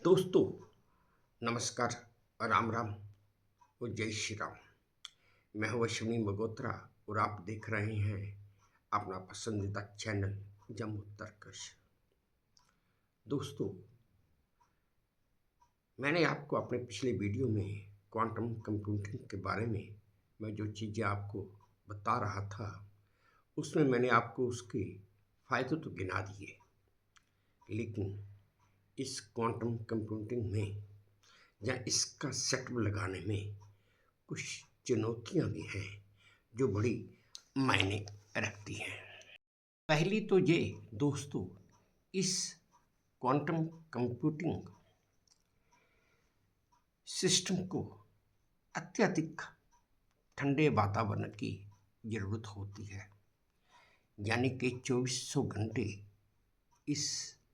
दोस्तों, नमस्कार, राम राम और जय श्री राम। मैं हूँ अश्विनी मगोत्रा और आप देख रहे हैं अपना पसंदीदा चैनल जम्मू तर्कश। दोस्तों, मैंने आपको अपने पिछले वीडियो में क्वांटम कंप्यूटिंग के बारे में मैं जो चीज़ें आपको बता रहा था, उसमें मैंने आपको उसके फ़ायदे तो गिना दिए, लेकिन इस क्वांटम कंप्यूटिंग में या इसका सेटअप लगाने में कुछ चुनौतियां भी हैं जो बड़ी मायने रखती हैं। पहली तो ये दोस्तों, इस क्वांटम कंप्यूटिंग सिस्टम को अत्यधिक ठंडे वातावरण की ज़रूरत होती है, यानी कि 2400 घंटे इस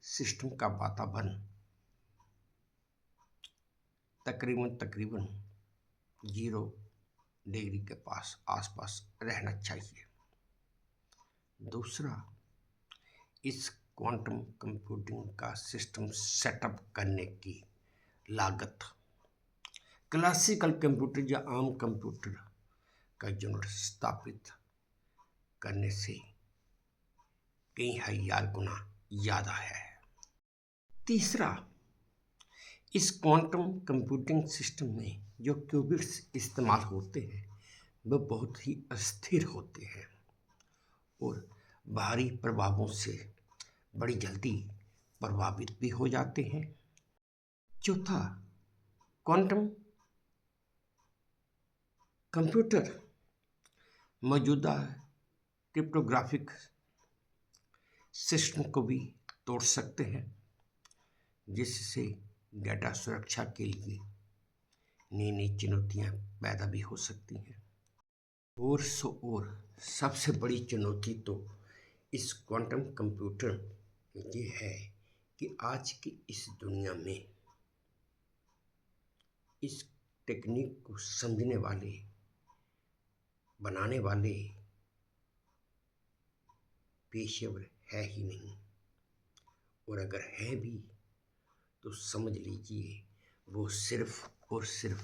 सिस्टम का वातावरण तकरीबन 0 डिग्री के आसपास रहना चाहिए। दूसरा, इस क्वांटम कंप्यूटिंग का सिस्टम सेटअप करने की लागत क्लासिकल कंप्यूटर या आम कंप्यूटर का यूनिट स्थापित करने से कई हजार गुना ज़्यादा है। तीसरा, इस क्वांटम कंप्यूटिंग सिस्टम में जो क्यूबिट्स इस्तेमाल होते हैं वह बहुत ही अस्थिर होते हैं और बाहरी प्रभावों से बड़ी जल्दी प्रभावित भी हो जाते हैं। चौथा, क्वांटम कंप्यूटर मौजूदा क्रिप्टोग्राफिक सिस्टम को भी तोड़ सकते हैं, जिससे डेटा सुरक्षा के लिए नई नई चुनौतियां पैदा भी हो सकती हैं। और सबसे बड़ी चुनौती तो इस क्वांटम कंप्यूटर में ये है कि आज की इस दुनिया में इस टेक्निक को समझने वाले, बनाने वाले पेशेवर है ही नहीं, और अगर है भी तो समझ लीजिए वो सिर्फ और सिर्फ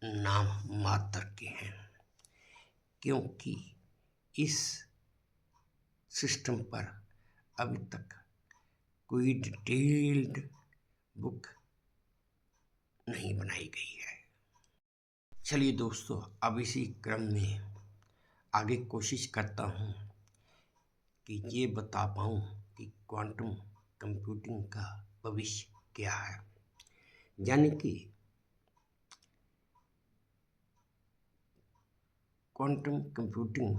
नाम मात्र के हैं, क्योंकि इस सिस्टम पर अभी तक कोई डिटेल्ड बुक नहीं बनाई गई है। चलिए दोस्तों, अब इसी क्रम में आगे कोशिश करता हूँ कि ये बता पाऊँ कि क्वांटम कंप्यूटिंग का भविष्य क्या है, यानी कि क्वांटम कंप्यूटिंग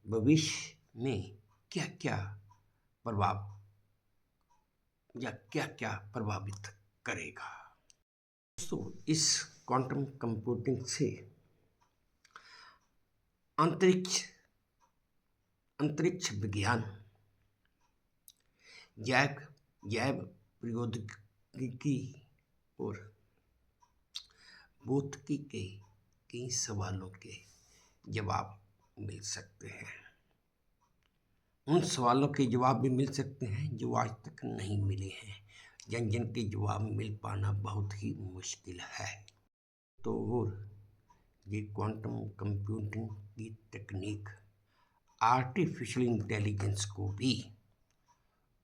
भविष्य में क्या क्या प्रभाव या क्या क्या प्रभावित करेगा। दोस्तों, इस क्वांटम कंप्यूटिंग से अंतरिक्ष विज्ञान, जैव प्रौद्योगिकी और भौतिकी के कई सवालों के जवाब मिल सकते हैं। उन सवालों के जवाब भी मिल सकते हैं जो आज तक नहीं मिले हैं, जिनके जवाब मिल पाना बहुत ही मुश्किल है। तो और ये क्वांटम कंप्यूटिंग की तकनीक आर्टिफिशियल इंटेलिजेंस को भी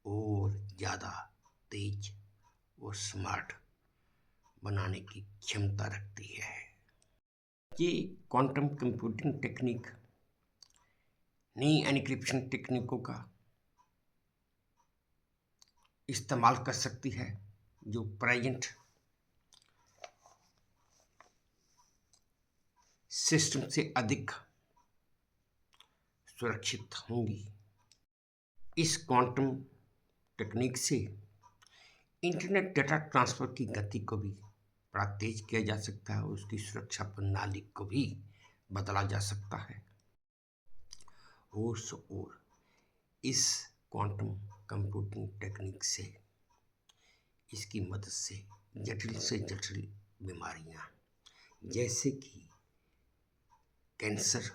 और ज़्यादा तेज और स्मार्ट बनाने की क्षमता रखती है। ये क्वांटम कंप्यूटिंग टेक्निक नई एन्क्रिप्शन टेक्निकों का इस्तेमाल कर सकती है, जो प्रेजेंट सिस्टम से अधिक सुरक्षित होंगी। इस क्वांटम टेक्निक से इंटरनेट डेटा ट्रांसफ़र की गति को भी बड़ा तेज किया जा सकता है और उसकी सुरक्षा प्रणाली को भी बदला जा सकता है। और इस क्वांटम कंप्यूटिंग टेक्निक से, इसकी मदद से जटिल बीमारियां जैसे कि कैंसर,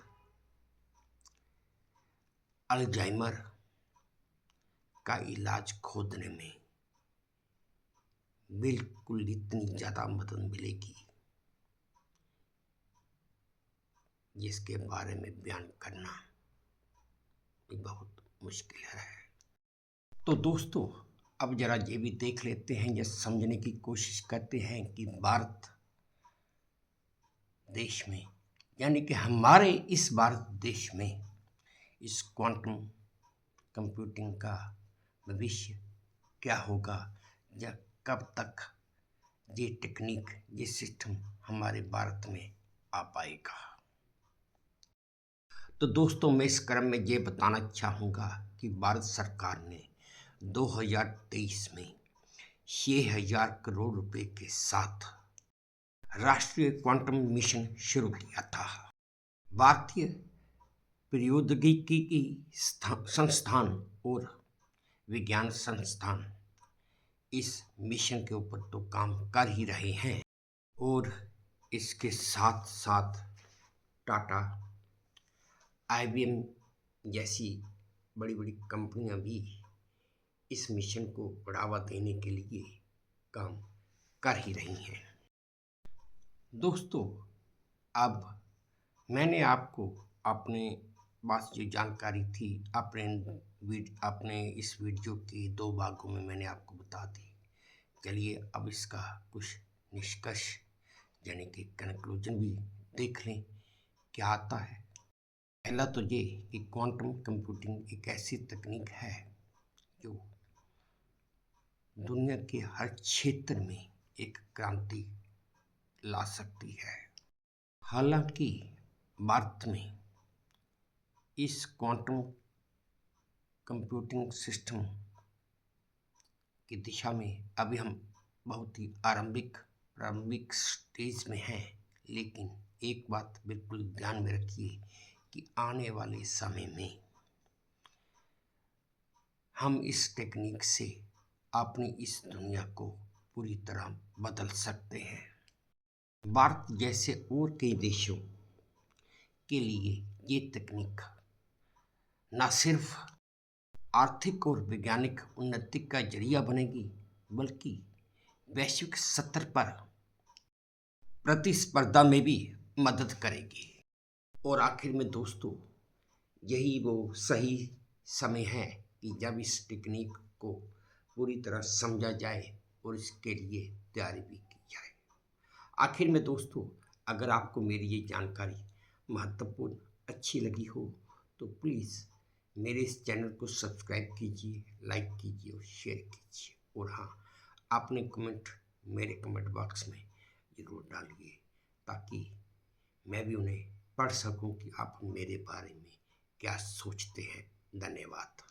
अल्जाइमर का इलाज खोजने में बिल्कुल इतनी ज़्यादा मदद मिलेगी जिसके बारे में बयान करना भी बहुत मुश्किल है। तो दोस्तों, अब जरा ये भी देख लेते हैं या समझने की कोशिश करते हैं कि भारत देश में, यानी कि हमारे इस भारत देश में, इस क्वांटम कंप्यूटिंग का भविष्य क्या होगा या कब तक ये टेक्निक, ये सिस्टम हमारे भारत में आ पाएगा। तो दोस्तों, मैं इस क्रम में ये बताना चाहूँगा कि भारत सरकार ने 2023 में 6,000 करोड़ रुपए के साथ राष्ट्रीय क्वांटम मिशन शुरू किया था। भारतीय प्रौद्योगिकी संस्थान और विज्ञान संस्थान इस मिशन के ऊपर तो काम कर ही रहे हैं, और इसके साथ साथ टाटा, IBM जैसी बड़ी बड़ी कंपनियां भी इस मिशन को बढ़ावा देने के लिए काम कर ही रही हैं। दोस्तों, अब मैंने आपको अपने पास जो जानकारी थी अपने इस वीडियो के 2 भागों में मैंने आपको बता दी। चलिए अब इसका कुछ निष्कर्ष यानी कि कंक्लूजन भी देख लें क्या आता है। पहला तो ये कि क्वांटम कंप्यूटिंग एक ऐसी तकनीक है जो दुनिया के हर क्षेत्र में एक क्रांति ला सकती है। हालांकि भारत में इस क्वांटम कंप्यूटिंग सिस्टम की दिशा में अभी हम बहुत ही प्रारंभिक स्टेज में हैं, लेकिन एक बात बिल्कुल ध्यान में रखिए कि आने वाले समय में हम इस टेक्निक से अपनी इस दुनिया को पूरी तरह बदल सकते हैं। भारत जैसे और कई देशों के लिए ये तकनीक न सिर्फ आर्थिक और वैज्ञानिक उन्नति का जरिया बनेगी, बल्कि वैश्विक स्तर पर प्रतिस्पर्धा में भी मदद करेगी। और आखिर में दोस्तों, यही वो सही समय है कि जब इस टेक्निक को पूरी तरह समझा जाए और इसके लिए तैयारी भी की जाए। आखिर में दोस्तों, अगर आपको मेरी ये जानकारी महत्वपूर्ण अच्छी लगी हो तो प्लीज़ मेरे इस चैनल को सब्सक्राइब कीजिए, लाइक कीजिए और शेयर कीजिए। और हाँ, अपने कमेंट मेरे कमेंट बॉक्स में ज़रूर डालिए ताकि मैं भी उन्हें पढ़ सकूं कि आप मेरे बारे में क्या सोचते हैं। धन्यवाद।